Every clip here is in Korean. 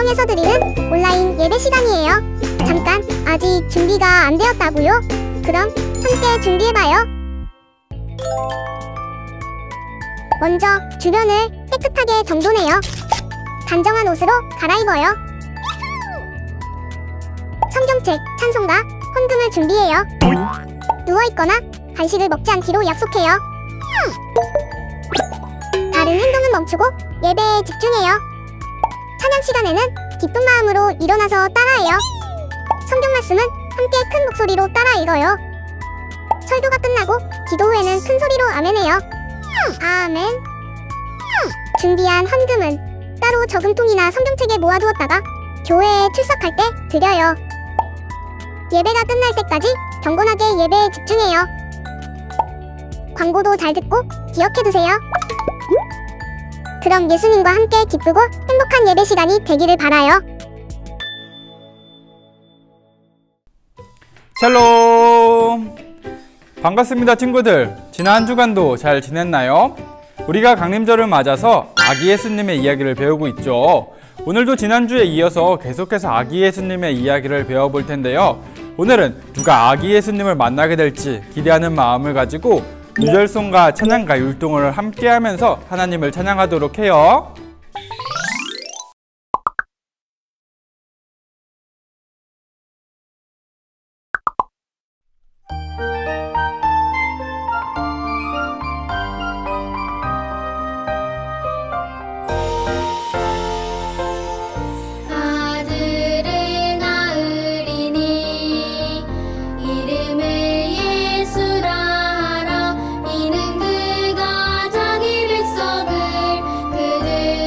가정에서 드리는 온라인 예배 시간이에요. 잠깐, 아직 준비가 안 되었다고요? 그럼 함께 준비해봐요. 먼저 주변을 깨끗하게 정돈해요. 단정한 옷으로 갈아입어요. 성경책, 찬송가, 헌금을 준비해요. 누워있거나 간식을 먹지 않기로 약속해요. 다른 행동은 멈추고 예배에 집중해요. 찬양 시간에는 기쁜 마음으로 일어나서 따라해요. 성경 말씀은 함께 큰 목소리로 따라 읽어요. 설교가 끝나고 기도 후에는 큰 소리로 아멘해요. 아멘. 준비한 헌금은 따로 저금통이나 성경책에 모아두었다가 교회에 출석할 때 드려요. 예배가 끝날 때까지 경건하게 예배에 집중해요. 광고도 잘 듣고 기억해두세요. 그럼 예수님과 함께 기쁘고 행복한 예배 시간이 되기를 바라요. 샬롬! 반갑습니다 친구들. 지난 주간도 잘 지냈나요? 우리가 강림절을 맞아서 아기 예수님의 이야기를 배우고 있죠. 오늘도 지난주에 이어서 계속해서 아기 예수님의 이야기를 배워볼 텐데요. 오늘은 누가 아기 예수님을 만나게 될지 기대하는 마음을 가지고 유절송과 찬양가 율동을 함께 하면서 하나님을 찬양하도록 해요. 이는 그가 자기 백성을 그들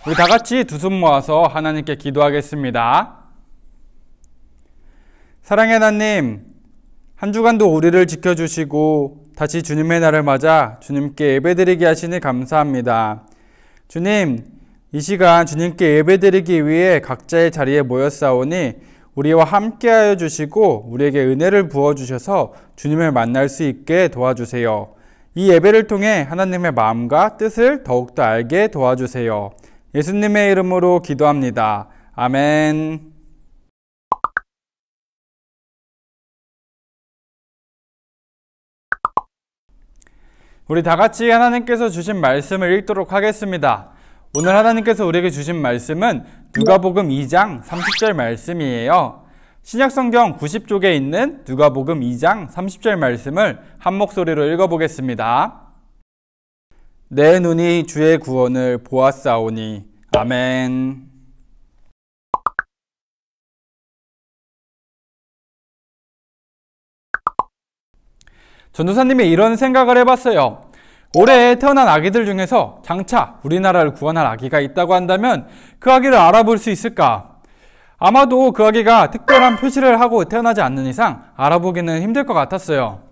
우리 다 같이 두 손 모아서 하나님께 기도하겠습니다. 사랑의 하나님, 한 주간도 우리를 지켜주시고 다시 주님의 날을 맞아 주님께 예배드리게 하시니 감사합니다. 주님, 이 시간 주님께 예배드리기 위해 각자의 자리에 모였사오니 우리와 함께하여 주시고 우리에게 은혜를 부어주셔서 주님을 만날 수 있게 도와주세요. 이 예배를 통해 하나님의 마음과 뜻을 더욱더 알게 도와주세요. 예수님의 이름으로 기도합니다. 아멘. 우리 다 같이 하나님께서 주신 말씀을 읽도록 하겠습니다. 오늘 하나님께서 우리에게 주신 말씀은 누가복음 2장 30절 말씀이에요. 신약성경 90쪽에 있는 누가복음 2장 30절 말씀을 한 목소리로 읽어보겠습니다. 내 눈이 주의 구원을 보았사오니. 아멘. 전도사님이 이런 생각을 해봤어요. 올해 태어난 아기들 중에서 장차 우리나라를 구원할 아기가 있다고 한다면 그 아기를 알아볼 수 있을까? 아마도 그 아기가 특별한 표시를 하고 태어나지 않는 이상 알아보기는 힘들 것 같았어요.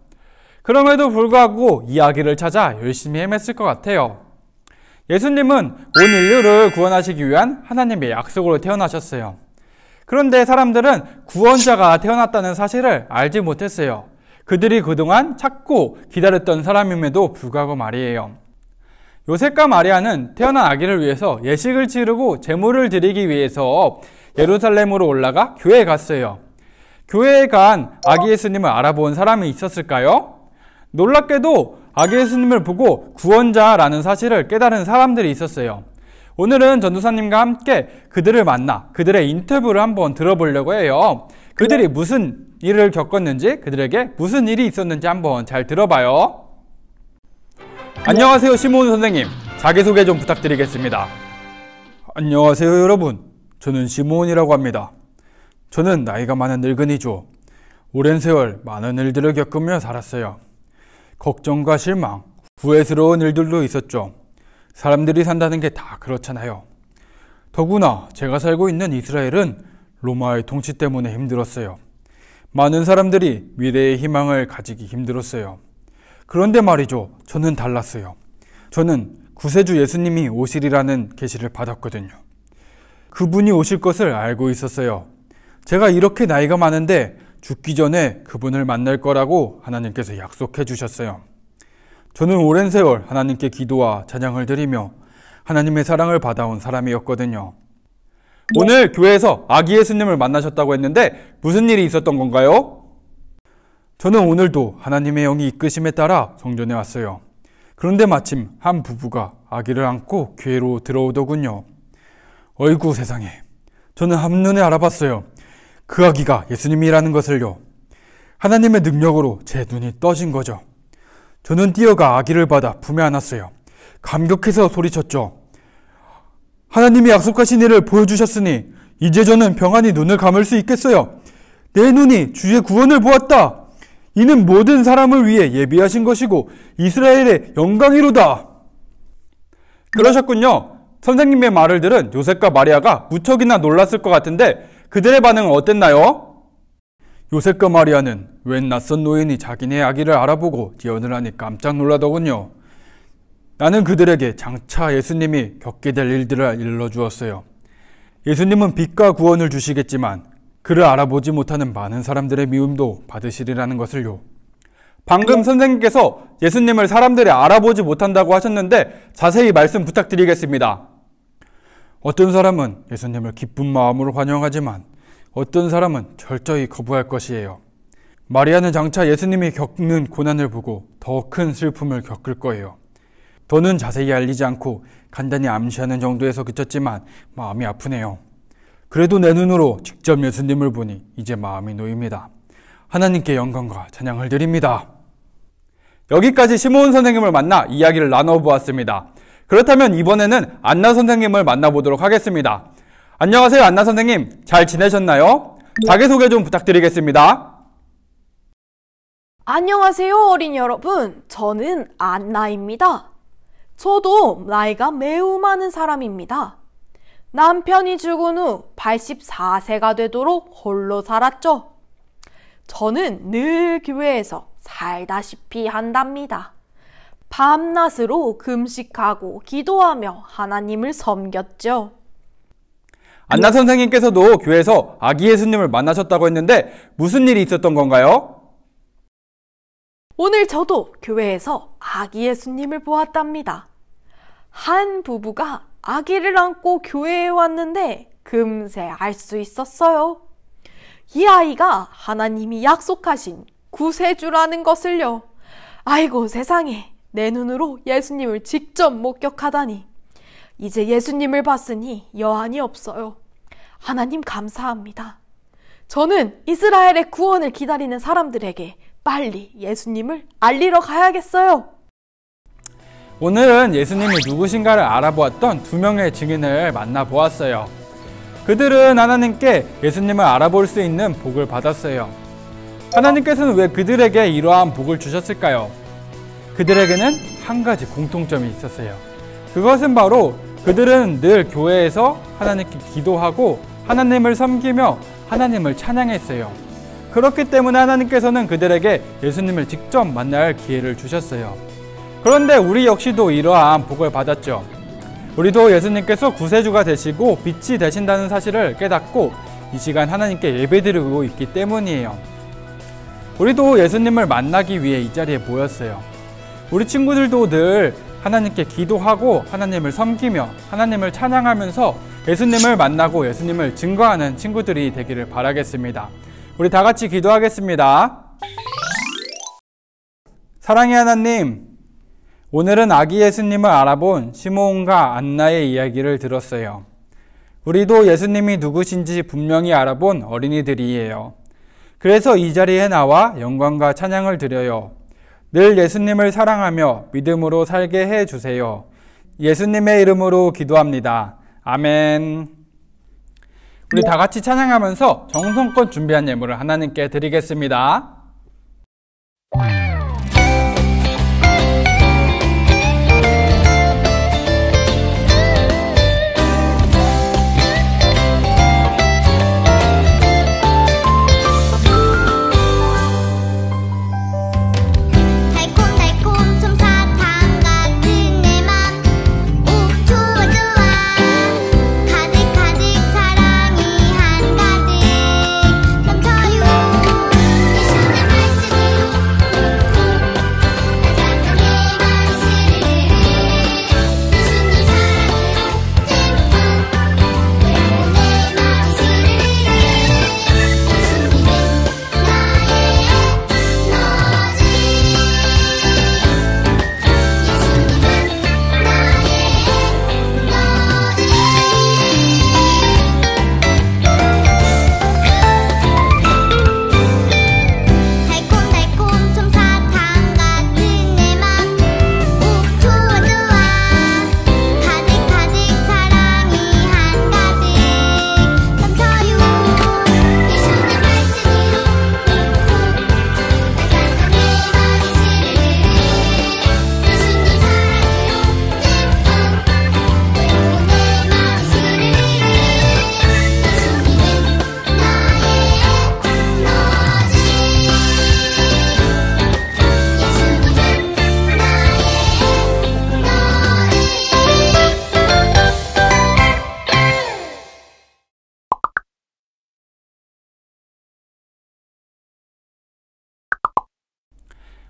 그럼에도 불구하고 이 아기를 찾아 열심히 헤맸을 것 같아요. 예수님은 온 인류를 구원하시기 위한 하나님의 약속으로 태어나셨어요. 그런데 사람들은 구원자가 태어났다는 사실을 알지 못했어요. 그들이 그동안 찾고 기다렸던 사람임에도 불구하고 말이에요. 요셉과 마리아는 태어난 아기를 위해서 예식을 치르고 제물을 드리기 위해서 예루살렘으로 올라가 교회에 갔어요. 교회에 간 아기 예수님을 알아본 사람이 있었을까요? 놀랍게도 아기 예수님을 보고 구원자라는 사실을 깨달은 사람들이 있었어요. 오늘은 전도사님과 함께 그들을 만나 그들의 인터뷰를 한번 들어보려고 해요. 그들이 무슨 일을 겪었는지, 그들에게 무슨 일이 있었는지 한번 잘 들어봐요. 안녕하세요, 시몬 선생님. 자기소개 좀 부탁드리겠습니다. 안녕하세요, 여러분. 저는 시몬이라고 합니다. 저는 나이가 많은 늙은이죠. 오랜 세월 많은 일들을 겪으며 살았어요. 걱정과 실망, 후회스러운 일들도 있었죠. 사람들이 산다는 게 다 그렇잖아요. 더구나 제가 살고 있는 이스라엘은 로마의 통치 때문에 힘들었어요. 많은 사람들이 미래의 희망을 가지기 힘들었어요. 그런데 말이죠, 저는 달랐어요. 저는 구세주 예수님이 오시리라는 계시를 받았거든요. 그분이 오실 것을 알고 있었어요. 제가 이렇게 나이가 많은데 죽기 전에 그분을 만날 거라고 하나님께서 약속해 주셨어요. 저는 오랜 세월 하나님께 기도와 찬양을 드리며 하나님의 사랑을 받아온 사람이었거든요. 오늘 교회에서 아기 예수님을 만나셨다고 했는데 무슨 일이 있었던 건가요? 저는 오늘도 하나님의 영이 이끄심에 따라 성전에 왔어요. 그런데 마침 한 부부가 아기를 안고 교회로 들어오더군요. 어이구 세상에, 저는 한눈에 알아봤어요. 그 아기가 예수님이라는 것을요. 하나님의 능력으로 제 눈이 떠진 거죠. 저는 뛰어가 아기를 받아 품에 안았어요. 감격해서 소리쳤죠. 하나님이 약속하신 일을 보여주셨으니 이제 저는 평안히 눈을 감을 수 있겠어요. 내 눈이 주의 구원을 보았다. 이는 모든 사람을 위해 예비하신 것이고 이스라엘의 영광이로다. 그러셨군요. 선생님의 말을 들은 요셉과 마리아가 무척이나 놀랐을 것 같은데 그들의 반응은 어땠나요? 요셉과 마리아는 웬 낯선 노인이 자기네 아기를 알아보고 예언을 하니 깜짝 놀라더군요. 나는 그들에게 장차 예수님이 겪게 될 일들을 일러주었어요. 예수님은 빛과 구원을 주시겠지만 그를 알아보지 못하는 많은 사람들의 미움도 받으시리라는 것을요. 방금 선생님께서 예수님을 사람들이 알아보지 못한다고 하셨는데 자세히 말씀 부탁드리겠습니다. 어떤 사람은 예수님을 기쁜 마음으로 환영하지만 어떤 사람은 철저히 거부할 것이에요. 마리아는 장차 예수님이 겪는 고난을 보고 더 큰 슬픔을 겪을 거예요. 더는 자세히 알리지 않고 간단히 암시하는 정도에서 그쳤지만 마음이 아프네요. 그래도 내 눈으로 직접 예수님을 보니 이제 마음이 놓입니다. 하나님께 영광과 찬양을 드립니다. 여기까지 시몬 선생님을 만나 이야기를 나눠보았습니다. 그렇다면 이번에는 안나 선생님을 만나보도록 하겠습니다. 안녕하세요, 안나 선생님. 잘 지내셨나요? 자기소개 좀 부탁드리겠습니다. 안녕하세요, 어린이 여러분. 저는 안나입니다. 저도 나이가 매우 많은 사람입니다. 남편이 죽은 후 84세가 되도록 홀로 살았죠. 저는 늘 교회에서 살다시피 한답니다. 밤낮으로 금식하고 기도하며 하나님을 섬겼죠. 안나 선생님께서도 교회에서 아기 예수님을 만나셨다고 했는데 무슨 일이 있었던 건가요? 오늘 저도 교회에서 아기 예수님을 보았답니다. 한 부부가 아기를 안고 교회에 왔는데 금세 알 수 있었어요. 이 아이가 하나님이 약속하신 구세주라는 것을요. 아이고 세상에, 내 눈으로 예수님을 직접 목격하다니. 이제 예수님을 봤으니 여한이 없어요. 하나님 감사합니다. 저는 이스라엘의 구원을 기다리는 사람들에게 빨리 예수님을 알리러 가야겠어요. 오늘은 예수님이 누구신가를 알아보았던 두 명의 증인을 만나보았어요. 그들은 하나님께 예수님을 알아볼 수 있는 복을 받았어요. 하나님께서는 왜 그들에게 이러한 복을 주셨을까요? 그들에게는 한 가지 공통점이 있었어요. 그것은 바로 그들은 늘 교회에서 하나님께 기도하고 하나님을 섬기며 하나님을 찬양했어요. 그렇기 때문에 하나님께서는 그들에게 예수님을 직접 만날 기회를 주셨어요. 그런데 우리 역시도 이러한 복을 받았죠. 우리도 예수님께서 구세주가 되시고 빛이 되신다는 사실을 깨닫고 이 시간 하나님께 예배드리고 있기 때문이에요. 우리도 예수님을 만나기 위해 이 자리에 모였어요. 우리 친구들도 늘 하나님께 기도하고 하나님을 섬기며 하나님을 찬양하면서 예수님을 만나고 예수님을 증거하는 친구들이 되기를 바라겠습니다. 우리 다 같이 기도하겠습니다. 사랑의 하나님, 오늘은 아기 예수님을 알아본 시므온과 안나의 이야기를 들었어요. 우리도 예수님이 누구신지 분명히 알아본 어린이들이에요. 그래서 이 자리에 나와 영광과 찬양을 드려요. 늘 예수님을 사랑하며 믿음으로 살게 해주세요. 예수님의 이름으로 기도합니다. 아멘. 우리 다 같이 찬양하면서 정성껏 준비한 예물을 하나님께 드리겠습니다.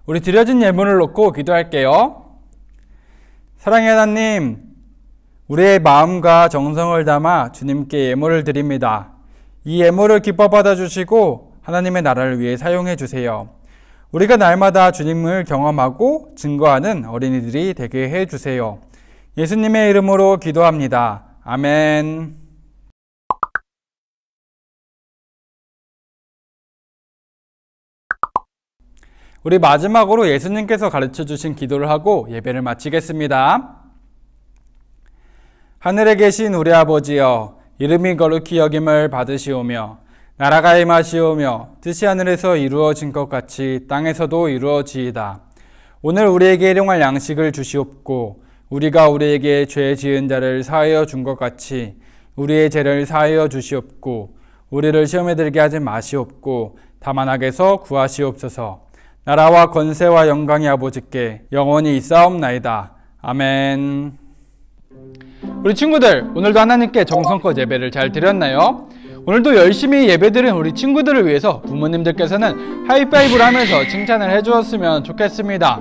우리 드려진 예물을 놓고 기도할게요. 사랑의 하나님, 우리의 마음과 정성을 담아 주님께 예물을 드립니다. 이 예물을 기뻐 받아주시고 하나님의 나라를 위해 사용해 주세요. 우리가 날마다 주님을 경험하고 증거하는 어린이들이 되게 해주세요. 예수님의 이름으로 기도합니다. 아멘. 우리 마지막으로 예수님께서 가르쳐 주신 기도를 하고 예배를 마치겠습니다. 하늘에 계신 우리 아버지여, 이름이 거룩히 여김을 받으시오며 나라가 임하시오며 뜻이 하늘에서 이루어진 것 같이 땅에서도 이루어지이다. 오늘 우리에게 일용할 양식을 주시옵고 우리가 우리에게 죄 지은 자를 사하여 준 것 같이 우리의 죄를 사하여 주시옵고 우리를 시험에 들게 하지 마시옵고 다만 악에서 구하시옵소서. 나라와 권세와 영광이 아버지께 영원히 있사옵나이다. 아멘. 우리 친구들, 오늘도 하나님께 정성껏 예배를 잘 드렸나요? 오늘도 열심히 예배드린 우리 친구들을 위해서 부모님들께서는 하이파이브를 하면서 칭찬을 해주었으면 좋겠습니다.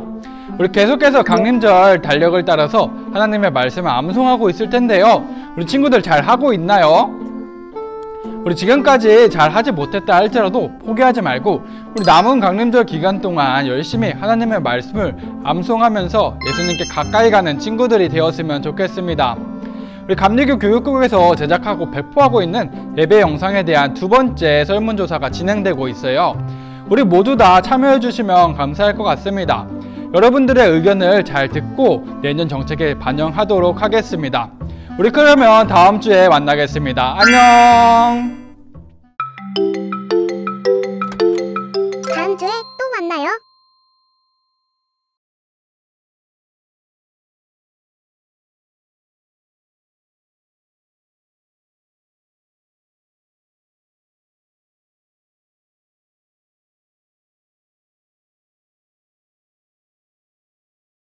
우리 계속해서 강림절 달력을 따라서 하나님의 말씀을 암송하고 있을 텐데요. 우리 친구들 잘 하고 있나요? 우리 지금까지 잘 하지 못했다 할지라도 포기하지 말고 우리 남은 강림절 기간 동안 열심히 하나님의 말씀을 암송하면서 예수님께 가까이 가는 친구들이 되었으면 좋겠습니다. 우리 감리교 교육국에서 제작하고 배포하고 있는 예배 영상에 대한 두 번째 설문조사가 진행되고 있어요. 우리 모두 다 참여해 주시면 감사할 것 같습니다. 여러분들의 의견을 잘 듣고 내년 정책에 반영하도록 하겠습니다. 우리 그러면 다음 주에 만나겠습니다. 안녕. 다음 주에 또 만나요.